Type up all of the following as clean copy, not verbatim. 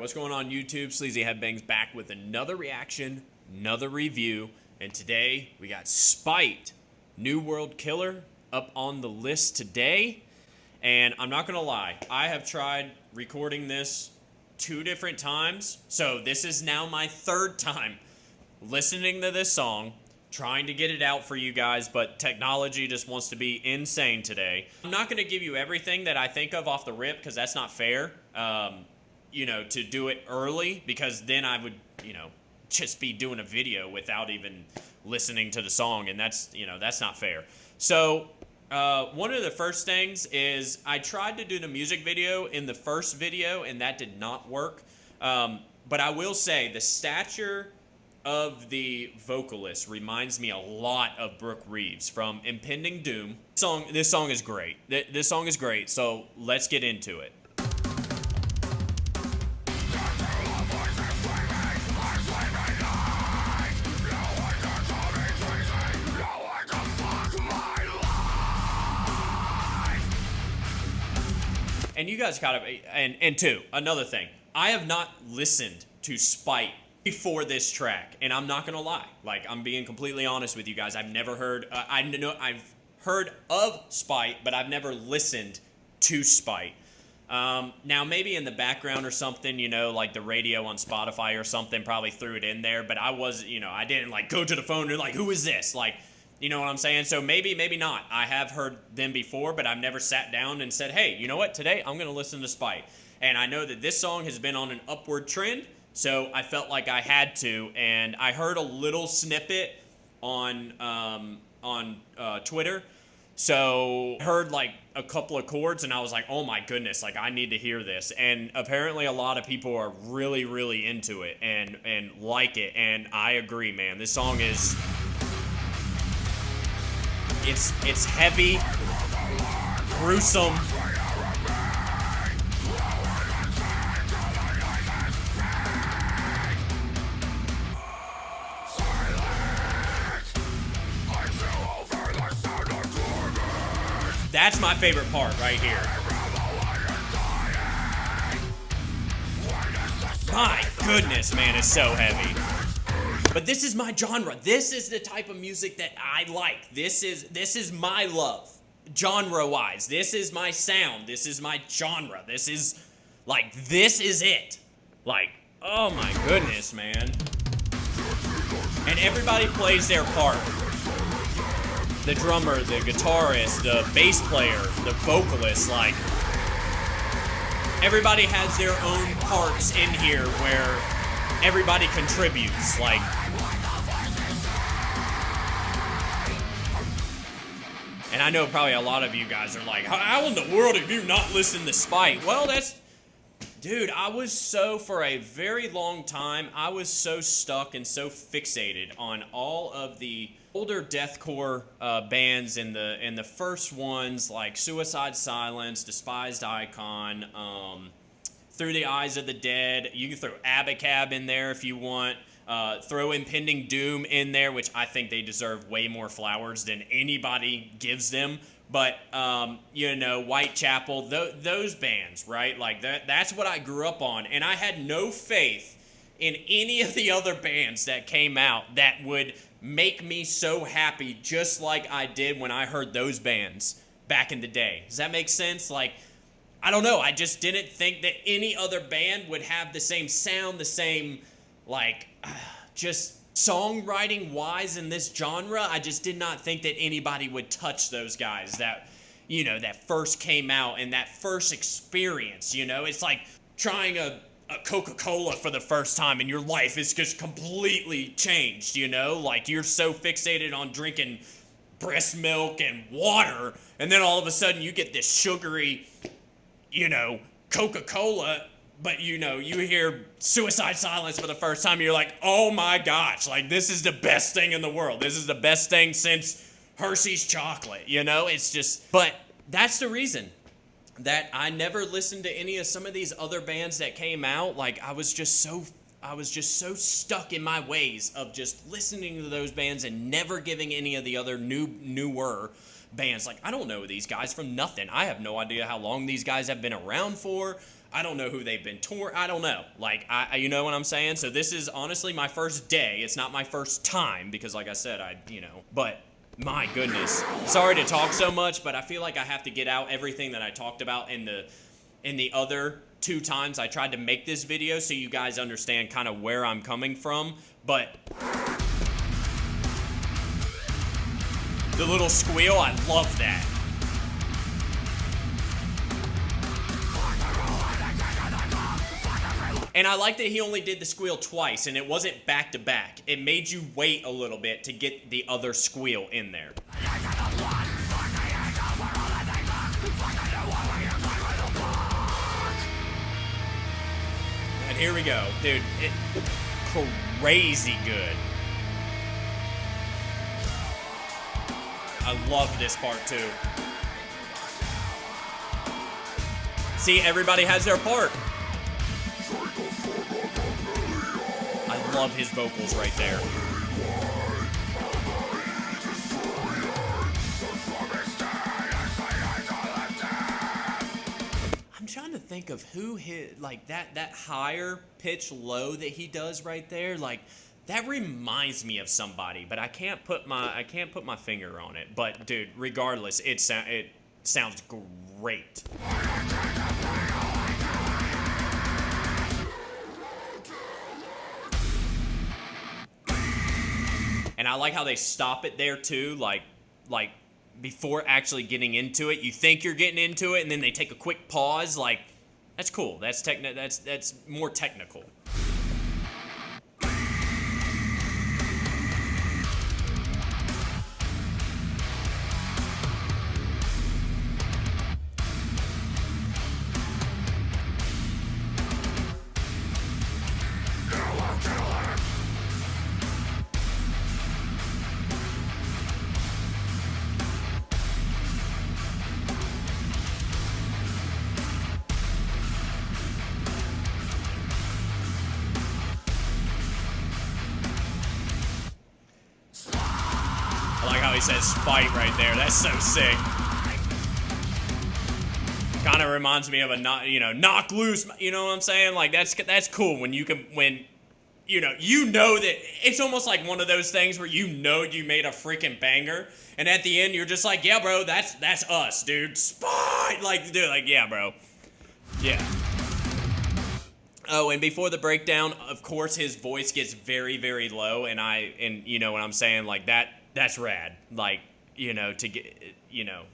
What's going on YouTube? Sleazy Headbangs back with another reaction, another review, and today we got Spite, New World Killer, up on the list today. And I'm not gonna lie, I have tried recording this 2 different times, so this is now my 3rd time listening to this song, trying to get it out for you guys, but technology just wants to be insane today. I'm not gonna give you everything that I think of off the rip, because that's not fair. To do it early, because then I would, just be doing a video without even listening to the song, and that's not fair. So, one of the first things is I tried to do the music video in the first video, and that did not work. But I will say the stature of the vocalist reminds me a lot of Brooke Reeves from Impending Doom. This song is great. This song is great, so let's get into it. And you guys gotta, and two, another thing, I have not listened to Spite before this track, and I'm not gonna lie, like, I'm being completely honest with you guys. I've never heard, I've heard of Spite, but I've never listened to Spite. Now maybe in the background or something, like the radio on Spotify or something probably threw it in there, but I was, I didn't like go to the phone and like, who is this? Like, you know what I'm saying? So maybe not. I have heard them before, but I've never sat down and said, hey, you know what? Today I'm going to listen to Spite. And I know that this song has been on an upward trend, so I felt like I had to. And I heard a little snippet on Twitter. So I heard like a couple of chords, and I was like, oh my goodness, like I need to hear this. And apparently a lot of people are really, really into it and like it. And I agree, man. This song is... It's heavy, gruesome. That's my favorite part right here. My goodness, man, it's so heavy. But this is my genre. This is the type of music that I like. This is my love, genre-wise. This is my sound. This is my genre. This is it. Like, oh my goodness, man. And everybody plays their part. The drummer, the guitarist, the bass player, the vocalist, like, everybody has their own parts in here where everybody contributes, like. And I know probably a lot of you guys are like, how in the world have you not listened to Spite? Well, dude, for a very long time, I was so stuck and so fixated on all of the older deathcore bands in the first ones, like Suicide Silence, Despised Icon, Through the Eyes of the Dead. You can throw Abacab in there if you want. Throw Impending Doom in there, which I think they deserve way more flowers than anybody gives them. But, Whitechapel, those bands, right? Like, that's what I grew up on. And I had no faith in any of the other bands that came out that would make me so happy just like I did when I heard those bands back in the day. Does that make sense? Like, I don't know. I just didn't think that any other band would have the same sound, the same, just songwriting-wise in this genre. I just did not think that anybody would touch those guys that, that first came out and that first experience, It's like trying a Coca-Cola for the first time and your life is just completely changed, Like, you're so fixated on drinking breast milk and water, and then all of a sudden you get this sugary, Coca-Cola, but you hear Suicide Silence for the first time, and you're like, oh my gosh, like, this is the best thing in the world. This is the best thing since Hershey's chocolate, It's just, but that's the reason that I never listened to some of these other bands that came out. Like, I was just so stuck in my ways of just listening to those bands and never giving any of the other newer bands. Like, I don't know these guys from nothing. I have no idea how long these guys have been around for. I don't know who they've been touring. I don't know. Like, you know what I'm saying? So this is honestly my first day. It's not my first time because, like I said, but my goodness. Sorry to talk so much, but I feel like I have to get out everything that I talked about in the other 2 times I tried to make this video so you guys understand kind of where I'm coming from. But the little squeal, I love that. And I like that he only did the squeal twice, and it wasn't back to back. It made you wait a little bit to get the other squeal in there. And here we go, dude. Crazy good. I love this part too. See, everybody has their part. I love his vocals right there. I'm trying to think of who hit like that higher pitch low that he does right there. Like that reminds me of somebody, but I can't put my finger on it. But dude, regardless, it sounds great. And I like how they stop it there too, like before actually getting into it. You think you're getting into it, and then they take a quick pause. Like, that's cool. That's more technical. I like how he says spite right there. That's so sick. Kind of reminds me of a knock loose. You know what I'm saying? Like that's cool when you know that it's almost like one of those things where you made a freaking banger, and at the end you're just like, yeah, bro, that's us, dude. Spite, like, dude, like, yeah, bro, yeah. Oh, and before the breakdown, of course, his voice gets very, very low, and you know what I'm saying, like that's rad. Like, to get,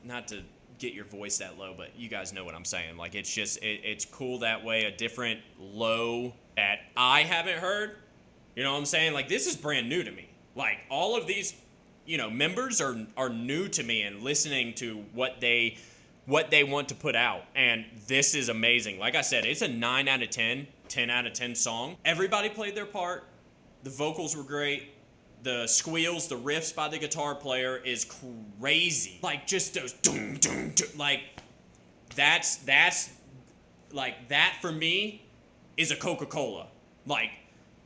not to get your voice that low, but you guys know what I'm saying. Like, it's just, it's cool that way, a different low that I haven't heard. You know what I'm saying? Like, this is brand new to me. Like, all of these, members are new to me and listening to what they want to put out. And this is amazing. Like I said, it's a 9 out of 10, 10 out of 10 song. Everybody played their part. The vocals were great. The squeals, the riffs by the guitar player is crazy. Like, just those doom, doom, doom. Like, that's like, that for me is a Coca-Cola. Like,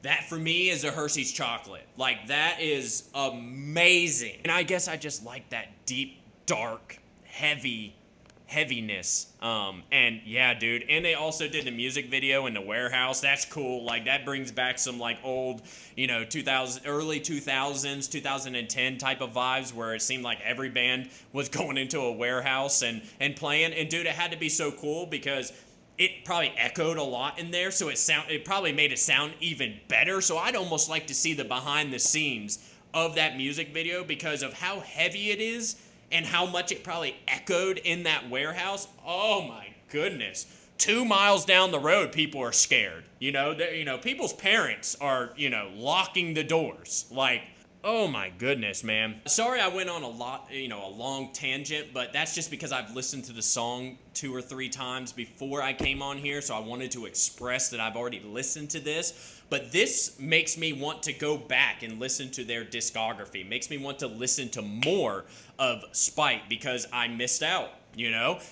that for me is a Hershey's chocolate. Like, that is amazing. And I guess I just like that deep, dark, heaviness. And yeah, dude. And they also did the music video in the warehouse. That's cool. Like, that brings back some like old, early 2000s, 2010 type of vibes where it seemed like every band was going into a warehouse and playing. And dude, it had to be so cool because it probably echoed a lot in there, so it probably made it sound even better. So I'd almost like to see the behind the scenes of that music video because of how heavy it is and how much it probably echoed in that warehouse. Oh my goodness. 2 miles down the road, people are scared. People's parents are, locking the doors. Like, oh my goodness, man. Sorry I went on a long tangent, but that's just because I've listened to the song 2 or 3 times before I came on here, so I wanted to express that I've already listened to this. But this makes me want to go back and listen to their discography. Makes me want to listen to more of Spite because I missed out,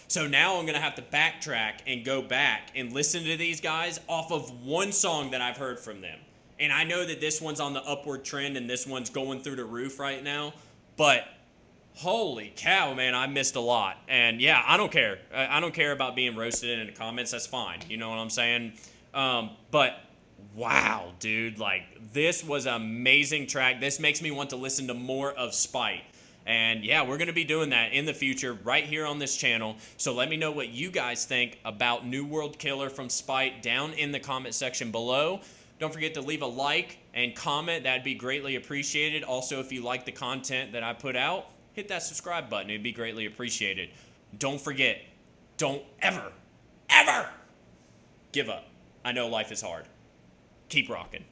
So now I'm going to have to backtrack and go back and listen to these guys off of one song that I've heard from them. And I know that this one's on the upward trend and this one's going through the roof right now, but Holy cow, man, I missed a lot. And yeah, I don't care. I don't care about being roasted in the comments. That's fine. You know what I'm saying? But wow, dude, like this was an amazing track. This makes me want to listen to more of Spite. And yeah, we're going to be doing that in the future right here on this channel. So let me know what you guys think about New World Killer from Spite down in the comment section below. Don't forget to leave a like and comment. That'd be greatly appreciated. Also, if you like the content that I put out, hit that subscribe button. It'd be greatly appreciated. Don't forget, don't ever, ever give up. I know life is hard. Keep rocking.